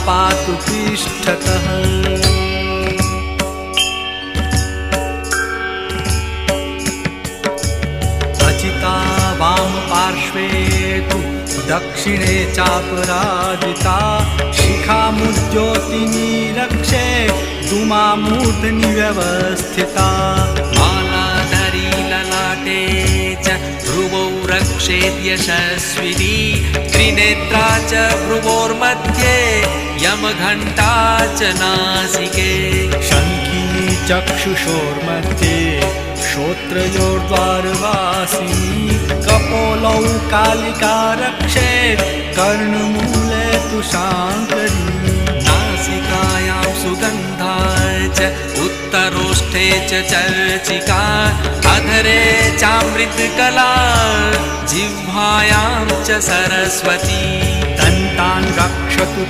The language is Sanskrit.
पातु पृष्ठतः। अजिता वामपार्श्वे तु दक्षिणे चापराजिता शिखामुद्योतिनी रक्षे धूमामूर्धनि व्यवस्थिता। मालाधरी ललाटे च भ्रुवौ रक्षेद्यशस्विनी त्रिनेत्रा च भ्रुवोर्मध्ये यमघण्टा च नासिके। शङ्खिनी चक्षुषोर्मध्ये श्रोत्रयोर्द्वारवासिनी कपोलौ कालिका रक्षेत् कर्णमूले तु शाङ्करी। नासिकायां सुगन्धा च उत्तरोष्ठे च चर्चिका अधरे चामृतकला जिह्वायां च सरस्वती। दन्तान् रक्षतु